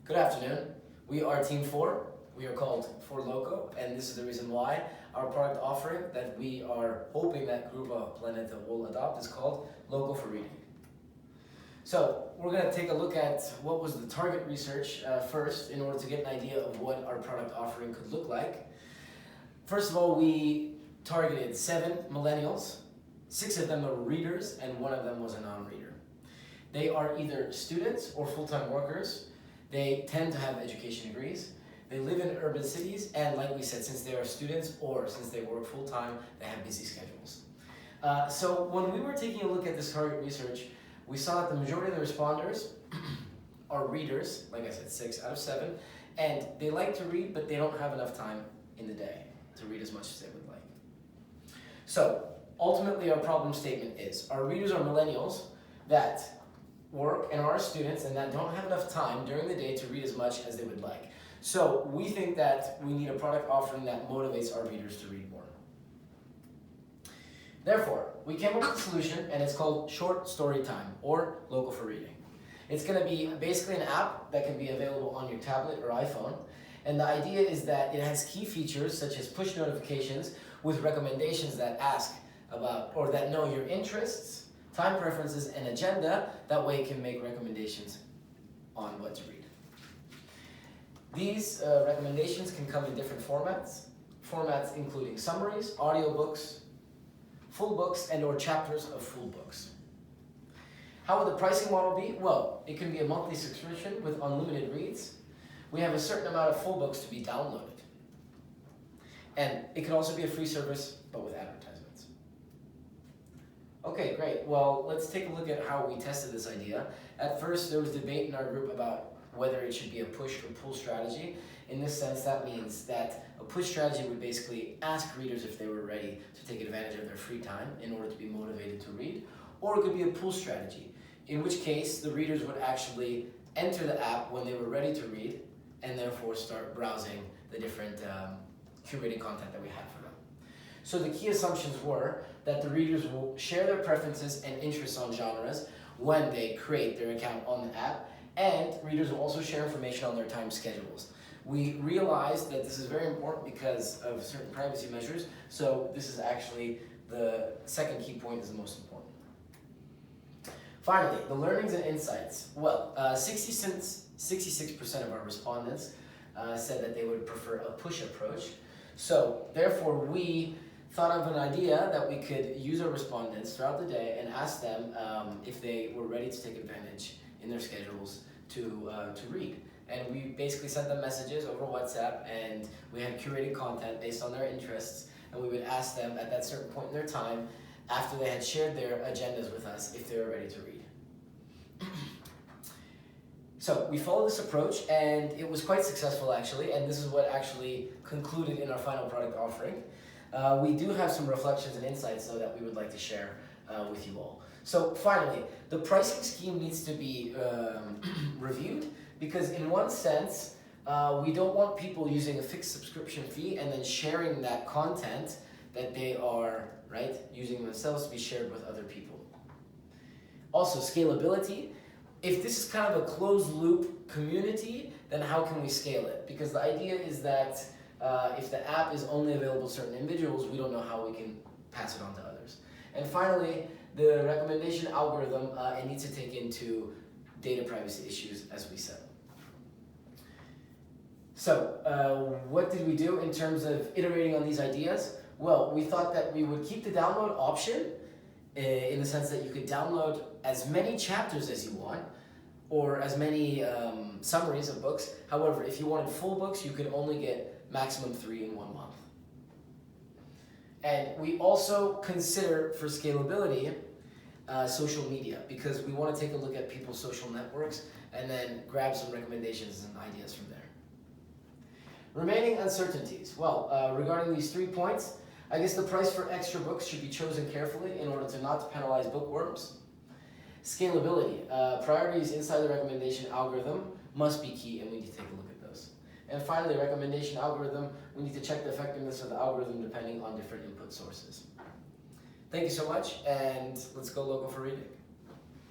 Good afternoon. We are Team 4. We are called 4Loco, and this is the reason why. Our product offering that we are hoping that Grupa Planeta will adopt is called Loco for Reading. So we're going to take a look at what was the target research first in order to get an idea of what our product offering could look like. First of all, we targeted 7 millennials. 6 of them are readers and 1 of them was a non-reader. They are either students or full-time workers. They tend to have education degrees. They live in urban cities, and like we said, since they are students or since they work full-time, they have busy schedules. So when we were taking a look at this target research, we saw that the majority of the responders are readers, like I said, 6 out of 7, and they like to read, but they don't have enough time in the day to read as much as they would like. So ultimately, our problem statement is, our readers are millennials that work and are students and that don't have enough time during the day to read as much as they would like. So we think that we need a product offering that motivates our readers to read more. Therefore, we came up with a solution, and it's called Short Story Time, or Loco for Reading. It's going to be basically an app that can be available on your tablet or iPhone, and the idea is that it has key features such as push notifications with recommendations that ask about or that know your interests, time preferences, and agenda. That way it can make recommendations on what to read. These recommendations can come in different formats including summaries, audiobooks, full books, and or chapters of full books. How would the pricing model be? Well, it can be a monthly subscription with unlimited reads. We have a certain amount of full books to be downloaded. And it can also be a free service, but with advertisements. Okay, great. Well, let's take a look at how we tested this idea. At first, there was debate in our group about whether it should be a push or pull strategy. In this sense, that means that a push strategy would basically ask readers if they were ready to take advantage of their free time in order to be motivated to read, or it could be a pull strategy, in which case the readers would actually enter the app when they were ready to read and therefore start browsing the different curated content that we had for them. So the key assumptions were that the readers will share their preferences and interests on genres when they create their account on the app, and readers will also share information on their time schedules. We realized that this is very important because of certain privacy measures, so this is actually the second key point is the most important. Finally, the learnings and insights. Well, 66% of our respondents said that they would prefer a push approach. So therefore, we thought of an idea that we could use our respondents throughout the day and ask them if they were ready to take advantage in their schedules to read. And we basically sent them messages over WhatsApp, and we had curated content based on their interests, and we would ask them at that certain point in their time, after they had shared their agendas with us, if they were ready to read. So we followed this approach, and it was quite successful actually, and this is what actually concluded in our final product offering. We do have some reflections and insights though that we would like to share with you all. So finally, the pricing scheme needs to be reviewed, because in one sense, we don't want people using a fixed subscription fee and then sharing that content that they are using themselves to be shared with other people. Also, scalability. If this is kind of a closed loop community, then how can we scale it? Because the idea is that if the app is only available to certain individuals, we don't know how we can pass it on to others. And finally, the recommendation algorithm, it needs to take into data privacy issues, as we said. So, what did we do in terms of iterating on these ideas? Well, we thought that we would keep the download option in the sense that you could download as many chapters as you want, or as many summaries of books. However, if you wanted full books, you could only get maximum 3 in 1 month. And we also consider, for scalability, social media, because we want to take a look at people's social networks and then grab some recommendations and ideas from there. Remaining uncertainties. Well, regarding these 3 points, I guess the price for extra books should be chosen carefully in order to not penalize bookworms. Scalability. Priorities inside the recommendation algorithm must be key, and we need to take a look at those. And finally, recommendation algorithm, we need to check the effectiveness of the algorithm depending on different input sources. Thank you so much, and let's go Loco for Reading.